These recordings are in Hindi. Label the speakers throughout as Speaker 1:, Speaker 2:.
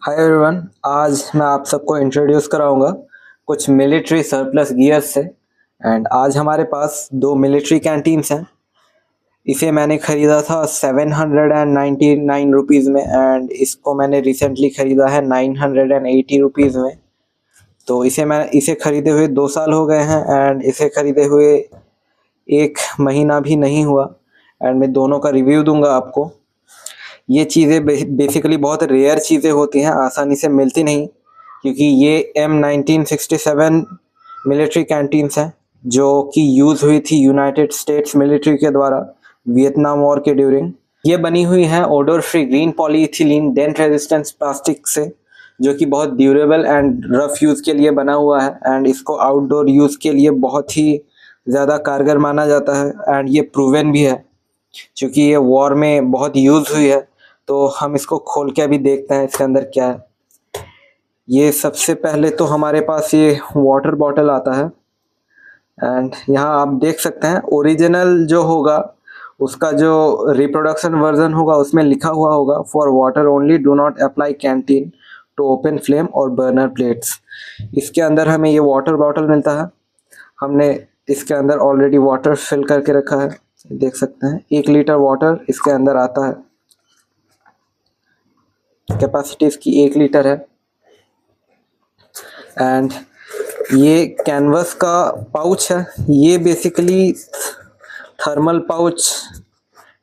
Speaker 1: Hi everyone. आज मैं आप सबको इंट्रोड्यूस कराऊंगा कुछ मिलिट्री सरप्लस गियर्स से। एंड आज हमारे पास दो मिलिट्री कैंटीन्स हैं। इसे मैंने ख़रीदा था 799 रुपीज़ में एंड इसको मैंने रिसेंटली ख़रीदा है 980 रुपीज़ में। तो इसे ख़रीदे हुए 2 साल हो गए हैं एंड इसे ख़रीदे हुए 1 महीना भी नहीं हुआ। एंड मैं दोनों का रिव्यू दूंगा आपको। ये चीज़ें बेसिकली बहुत रेयर चीज़ें होती हैं, आसानी से मिलती नहीं, क्योंकि ये M1967 मिलिट्री कैंटीन्स हैं जो कि यूज़ हुई थी यूनाइटेड स्टेट्स मिलिट्री के द्वारा वियतनाम वॉर के ड्यूरिंग। ये बनी हुई हैं odour free green polyethylene dent resistance plastic से, जो कि बहुत ड्यूरेबल एंड रफ यूज़ के लिए बना हुआ है। एंड इसको आउटडोर यूज़ के लिए बहुत ही ज़्यादा कारगर माना जाता है एंड ये प्रूवन भी है, क्योंकि ये वॉर में बहुत यूज़ हुई है। तो हम इसको खोल के अभी देखते हैं इसके अंदर क्या है। ये सबसे पहले तो हमारे पास ये वाटर बॉटल आता है एंड यहाँ आप देख सकते हैं ओरिजिनल जो होगा उसका जो रिप्रोडक्शन वर्जन होगा उसमें लिखा हुआ होगा for water only, do not apply canteen to open flame और बर्नर प्लेट्स। इसके अंदर हमें ये वाटर बॉटल मिलता है। हमने इसके अंदर ऑलरेडी वाटर फिल करके रखा है, देख सकते हैं 1 लीटर वाटर इसके अंदर आता है। कैपेसिटी इसकी 1 लीटर है। एंड ये कैनवस का पाउच है। ये basically thermal pouch,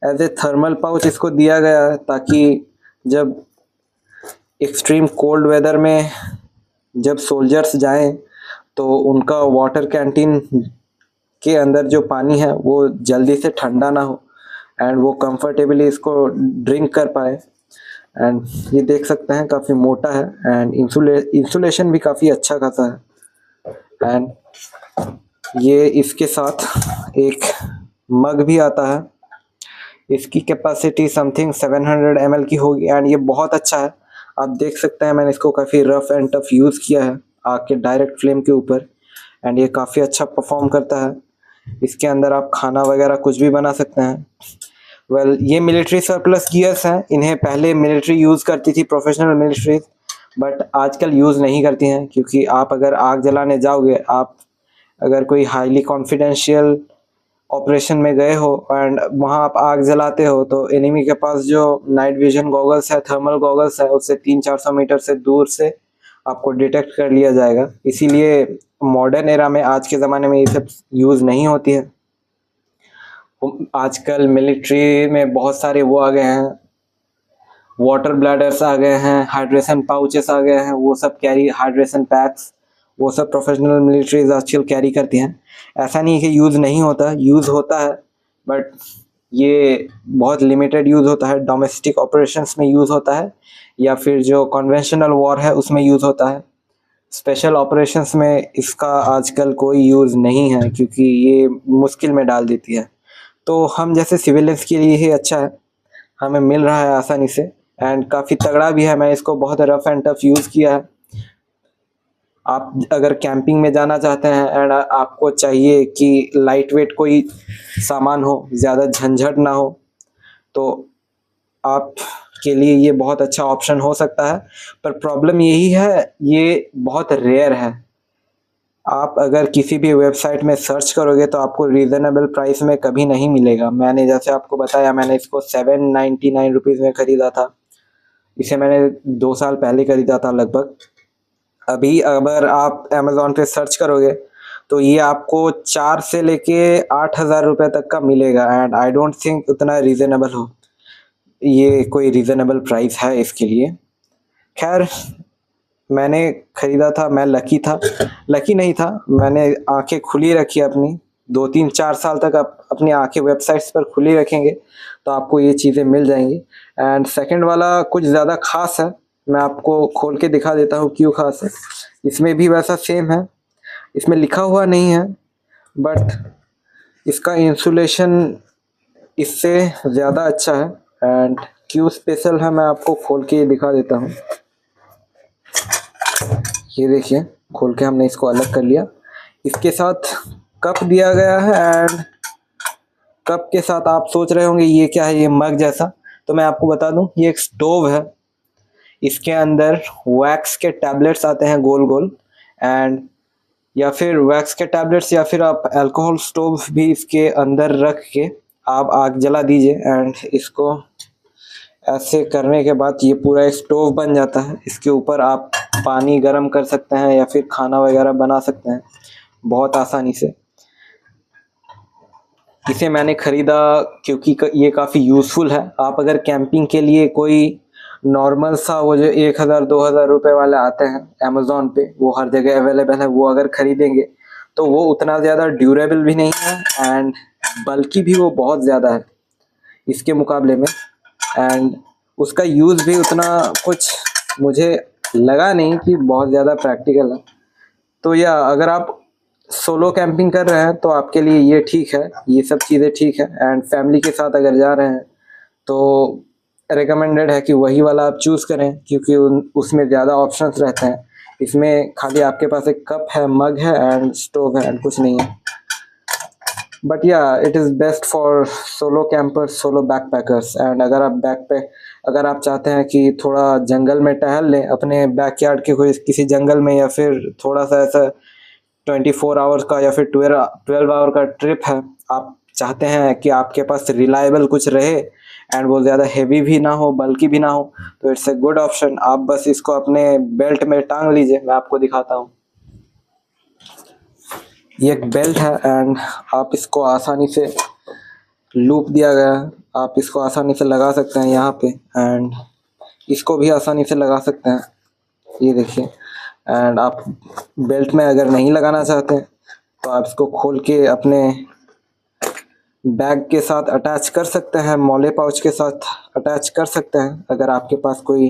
Speaker 1: as a thermal pouch इसको दिया गया है ताकि जब एक्सट्रीम कोल्ड वेदर में जब सोल्जर्स जाएं तो उनका वाटर कैंटीन के अंदर जो पानी है वो जल्दी से ठंडा ना हो एंड वो कंफर्टेबली इसको ड्रिंक कर पाए। एंड ये देख सकते हैं काफ़ी मोटा है एंड इंसुलेशन भी काफ़ी अच्छा खासा है। एंड ये इसके साथ एक मग भी आता है। इसकी कैपेसिटी समथिंग 700 ml की होगी एंड ये बहुत अच्छा है। आप देख सकते हैं मैंने इसको काफ़ी रफ एंड टफ यूज़ किया है आग के डायरेक्ट फ्लेम के ऊपर एंड ये काफ़ी अच्छा परफॉर्म करता है। इसके अंदर आप खाना वगैरह कुछ भी बना सकते हैं। ये मिलिट्री सरप्लस गियर्स हैं। इन्हें पहले मिलिट्री यूज़ करती थी, प्रोफेशनल मिलिट्रीज, बट आजकल यूज़ नहीं करती हैं, क्योंकि आप अगर आग जलाने जाओगे, आप अगर कोई हाईली कॉन्फिडेंशियल ऑपरेशन में गए हो एंड वहाँ आप आग जलाते हो तो एनिमी के पास जो नाइट विजन गॉगल्स है, थर्मल गॉगल्स है, उससे 300-400 मीटर से दूर से आपको डिटेक्ट कर लिया जाएगा। इसीलिए मॉडर्न एरा में, आज के ज़माने में, ये सब यूज़ नहीं होती है। आजकल मिलिट्री में बहुत सारे वो आ गए हैं, वाटर ब्लैडर्स आ गए हैं, हाइड्रेशन पाउचेस आ गए हैं, वो सब कैरी, हाइड्रेशन पैक्स, वो सब प्रोफेशनल मिलिट्रीज आजकल कैरी करती हैं। ऐसा नहीं है कि यूज़ नहीं होता, यूज़ होता है, बट ये बहुत लिमिटेड यूज़ होता है। डोमेस्टिक ऑपरेशंस में यूज़ होता है या फिर जो कन्वेंशनल वॉर है उसमें यूज़ होता है। स्पेशल ऑपरेशंस में इसका आजकल कोई यूज़ नहीं है, क्योंकि ये मुश्किल में डाल देती है। तो हम जैसे सिविलियंस के लिए ही अच्छा है, हमें मिल रहा है आसानी से एंड काफ़ी तगड़ा भी है। मैं इसको बहुत रफ एंड टफ यूज़ किया है। आप अगर कैंपिंग में जाना चाहते हैं एंड आपको चाहिए कि लाइट वेट कोई सामान हो, ज़्यादा झंझट ना हो, तो आप के लिए ये बहुत अच्छा ऑप्शन हो सकता है। पर प्रॉब्लम यही है, ये बहुत रेयर है। आप अगर किसी भी वेबसाइट में सर्च करोगे तो आपको रीज़नेबल प्राइस में कभी नहीं मिलेगा। मैंने जैसे आपको बताया, मैंने इसको 799 रुपीज़ में ख़रीदा था। इसे मैंने 2 साल पहले ख़रीदा था लगभग। अभी अगर आप अमेज़ॉन पे सर्च करोगे तो ये आपको 4 से लेके 8,000 रुपये तक का मिलेगा एंड आई डोंट थिंक उतना रीज़नेबल हो, ये कोई रीज़नेबल प्राइस है इसके लिए। खैर, मैंने ख़रीदा था, मैं लकी था, लकी नहीं था, मैंने आंखें खुली रखी अपनी। 2-3-4 साल तक आप अपनी आंखें वेबसाइट्स पर खुली रखेंगे तो आपको ये चीज़ें मिल जाएंगी। एंड सेकंड वाला कुछ ज़्यादा ख़ास है, मैं आपको खोल के दिखा देता हूँ क्यों ख़ास है। इसमें भी वैसा सेम है, इसमें लिखा हुआ नहीं है, बट इसका इंसुलेशन इससे ज़्यादा अच्छा है एंड क्यों स्पेशल है मैं आपको खोल के दिखा देता हूँ। ये देखिए, खोल के हमने इसको अलग कर लिया। इसके साथ कप दिया गया है एंड कप के साथ आप सोच रहे होंगे ये क्या है, ये मग जैसा। तो मैं आपको बता दूं, ये एक स्टोव है। इसके अंदर वैक्स के टैबलेट्स आते हैं गोल गोल, एंड या फिर वैक्स के टैबलेट्स या फिर आप अल्कोहल स्टोव भी इसके अंदर रख के आप आग जला दीजिए, एंड इसको ऐसे करने के बाद ये पूरा एक स्टोव बन जाता है। इसके ऊपर आप पानी गर्म कर सकते हैं या फिर खाना वगैरह बना सकते हैं बहुत आसानी से। इसे मैंने ख़रीदा क्योंकि ये काफ़ी यूज़फुल है। आप अगर कैंपिंग के लिए कोई नॉर्मल सा वो जो 1000-2000 रुपए वाले आते हैं अमेज़ॉन पे, वो हर जगह अवेलेबल है, वो अगर ख़रीदेंगे तो वो उतना ज़्यादा ड्यूरेबल भी नहीं है एंड बल्कि भी वो बहुत ज़्यादा है इसके मुकाबले में, एंड उसका यूज़ भी उतना कुछ मुझे लगा नहीं कि बहुत ज़्यादा प्रैक्टिकल है। तो या अगर आप सोलो कैंपिंग कर रहे हैं तो आपके लिए ये ठीक है, ये सब चीज़ें ठीक है, एंड फैमिली के साथ अगर जा रहे हैं तो रिकमेंडेड है कि वही वाला आप चूज़ करें क्योंकि उसमें ज़्यादा ऑप्शंस रहते हैं। इसमें खाली आपके पास एक कप है, मग है एंड स्टोव है एंड कुछ नहीं है। बट या it is best for solo campers, solo backpackers. And अगर आप चाहते हैं कि थोड़ा जंगल में टहल लें अपने बैकयार्ड के कोई किसी जंगल में, या फिर थोड़ा सा ऐसा 24 आवर्स का या फिर 12 आवर का ट्रिप है, आप चाहते हैं कि आपके पास रिलायबल कुछ रहे एंड वो ज़्यादा हेवी भी ना हो, बल्कि भी ना हो, तो इट्स ए गुड ऑप्शन। आप बस इसको अपने बेल्ट में टांग लीजिए। मैं आपको दिखाता हूँ, ये एक बेल्ट है एंड आप इसको आसानी से लूप दिया गया है, आप इसको आसानी से लगा सकते हैं यहाँ पे, एंड इसको भी आसानी से लगा सकते हैं, ये देखिए। एंड आप बेल्ट में अगर नहीं लगाना चाहते हैं तो आप इसको खोल के अपने बैग के साथ अटैच कर सकते हैं, मौले पाउच के साथ अटैच कर सकते हैं अगर आपके पास कोई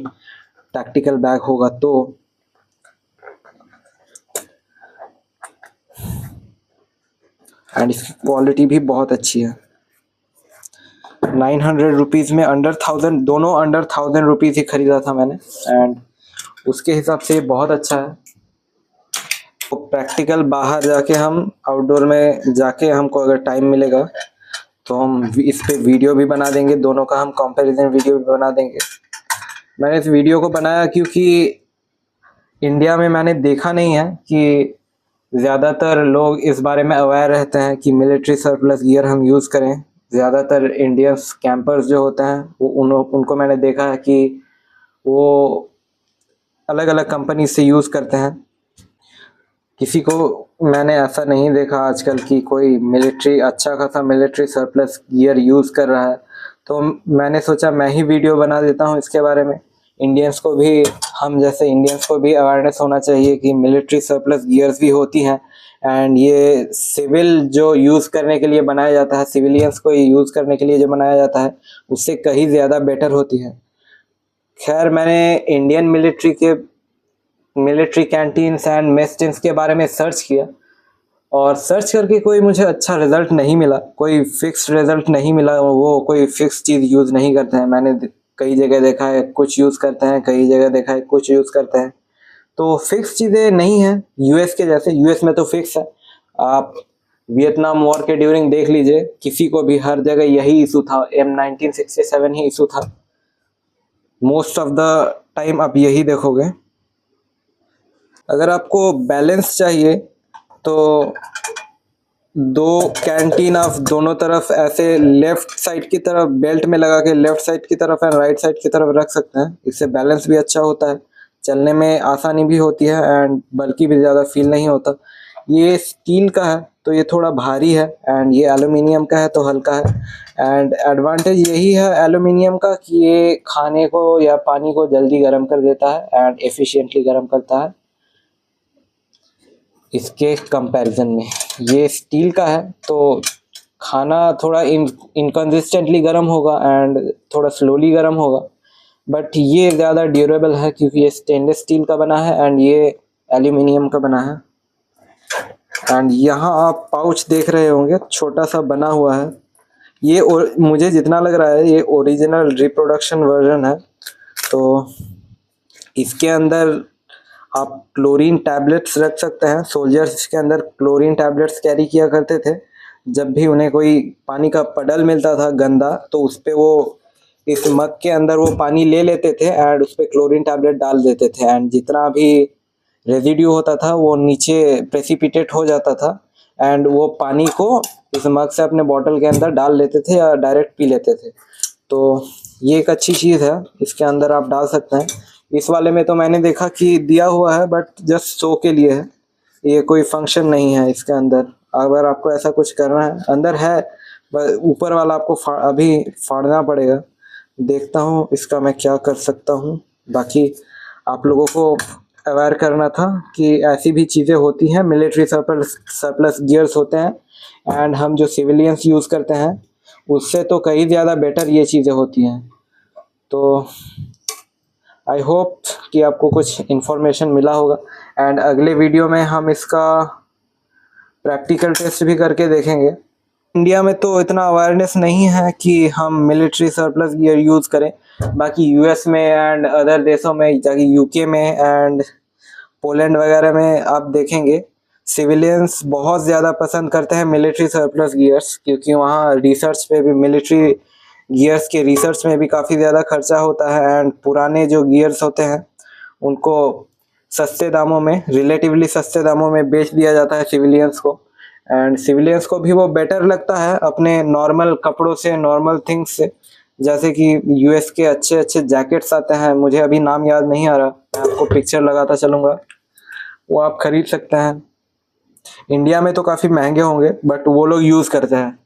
Speaker 1: टैक्टिकल बैग होगा तो। एंड इसकी क्वालिटी भी बहुत अच्छी है। 900 रुपीज़ में अंडर 1000, दोनों अंडर 1000 रुपीज़ ही ख़रीदा था मैंने, एंड उसके हिसाब से बहुत अच्छा है। तो प्रैक्टिकल बाहर जाके हम आउटडोर में जाके हमको अगर टाइम मिलेगा तो हम इस पे वीडियो भी बना देंगे, दोनों का हम कंपैरिजन वीडियो भी बना देंगे। मैंने इस वीडियो को बनाया क्योंकि इंडिया में मैंने देखा नहीं है कि ज़्यादातर लोग इस बारे में अवेयर रहते हैं कि मिलिट्री सरप्लस गियर हम यूज़ करें। ज़्यादातर इंडियंस कैंपर्स जो होते हैं वो उनको मैंने देखा है कि वो अलग अलग कंपनी से यूज़ करते हैं। किसी को मैंने ऐसा नहीं देखा आजकल कि कोई अच्छा खासा मिलिट्री सरप्लस गियर यूज़ कर रहा है। तो मैंने सोचा मैं ही वीडियो बना देता हूँ इसके बारे में। हम जैसे इंडियंस को भी अवेयरनेस होना चाहिए कि मिलिट्री सरप्लस गियर्स भी होती हैं, एंड ये सिविल जो यूज़ करने के लिए बनाया जाता है, सिविलियंस को यूज़ करने के लिए जो बनाया जाता है उससे कहीं ज़्यादा बेटर होती है। खैर, मैंने Indian military canteens and mess tins के बारे में सर्च किया, और सर्च करके कोई मुझे अच्छा रिज़ल्ट नहीं मिला, कोई फिक्स रिज़ल्ट नहीं मिला। वो कोई फिक्स चीज़ यूज़ नहीं करते हैं। मैंने कई जगह देखा है कुछ यूज़ करते हैं, कई जगह देखा है कुछ यूज़ करते हैं, तो फिक्स चीज़ें नहीं हैं यूएस के जैसे। यूएस में तो फिक्स है। आप वियतनाम वॉर के ड्यूरिंग देख लीजिए, किसी को भी हर जगह यही इशू था, M1967 ही इशू था। मोस्ट ऑफ द टाइम आप यही देखोगे। अगर आपको बैलेंस चाहिए तो दो कैंटीन आप दोनों तरफ ऐसे लेफ्ट साइड की तरफ बेल्ट में लगा के लेफ्ट साइड की तरफ एंड राइट साइड की तरफ रख सकते हैं। इससे बैलेंस भी अच्छा होता है, चलने में आसानी भी होती है एंड बल्कि भी ज़्यादा फील नहीं होता। ये स्टील का है तो ये थोड़ा भारी है, एंड ये एल्युमिनियम का है तो हल्का है। एंड एडवांटेज यही है एल्युमिनियम का कि ये खाने को या पानी को जल्दी गर्म कर देता है एंड एफिशिएंटली गर्म करता है। इसके कंपैरिजन में ये स्टील का है तो खाना थोड़ा इनकंसिस्टेंटली गर्म होगा एंड थोड़ा स्लोली गर्म होगा, बट ये ज़्यादा ड्यूरेबल है क्योंकि ये स्टेनलेस स्टील का बना है एंड ये एल्यूमिनियम का बना है। एंड यहाँ आप पाउच देख रहे होंगे छोटा सा बना हुआ है। ये मुझे जितना लग रहा है ये ओरिजिनल रिप्रोडक्शन वर्जन है। तो इसके अंदर आप क्लोरीन टैबलेट्स रख सकते हैं। सोल्जर्स इसके अंदर क्लोरीन टैबलेट्स कैरी किया करते थे। जब भी उन्हें कोई पानी का पडल मिलता था गंदा तो उस पर वो इस मग के अंदर वो पानी ले लेते थे एंड उस पर क्लोरीन टैबलेट डाल देते थे एंड जितना भी रेजिड्यू होता था वो नीचे प्रेसिपिटेट हो जाता था एंड वो पानी को इस मग से अपने बॉटल के अंदर डाल लेते थे या डायरेक्ट पी लेते थे। तो ये एक अच्छी चीज़ है, इसके अंदर आप डाल सकते हैं। इस वाले में तो मैंने देखा कि दिया हुआ है बट जस्ट शो के लिए है, ये कोई फंक्शन नहीं है इसके अंदर। अगर आपको ऐसा कुछ करना है, अंदर है ऊपर वाला आपको अभी फाड़ना पड़ेगा। देखता हूँ इसका मैं क्या कर सकता हूँ। बाकी आप लोगों को अवेयर करना था कि ऐसी भी चीज़ें होती हैं, मिलिट्री सरप्लस गियर्स होते हैं एंड हम जो सिविलियंस यूज़ करते हैं उससे तो कहीं ज़्यादा बेटर ये चीज़ें होती हैं। तो आई होप कि आपको कुछ इन्फॉर्मेशन मिला होगा एंड अगले वीडियो में हम इसका प्रैक्टिकल टेस्ट भी करके देखेंगे। इंडिया में तो इतना अवेयरनेस नहीं है कि हम मिलिट्री सरप्लस गियर यूज़ करें। बाकी यूएस में एंड अदर देशों में, जाके यूके में एंड पोलैंड वगैरह में आप देखेंगे सिविलियंस बहुत ज़्यादा पसंद करते हैं मिलिट्री सरप्लस गियर्स, क्योंकि वहाँ रिसर्च पे भी, मिलिट्री गियर्स के रिसर्च में भी काफ़ी ज़्यादा खर्चा होता है एंड पुराने जो गियर्स होते हैं उनको सस्ते दामों में, रिलेटिवली सस्ते दामों में बेच दिया जाता है सिविलियंस को एंड सिविलियंस को भी वो बेटर लगता है अपने नॉर्मल कपड़ों से, नॉर्मल थिंग्स से। जैसे कि यूएस के अच्छे अच्छे जैकेट्स आते हैं, मुझे अभी नाम याद नहीं आ रहा, मैं आपको पिक्चर लगाता चलूँगा, वो आप खरीद सकते हैं। इंडिया में तो काफ़ी महंगे होंगे बट वो लोग यूज़ करते हैं।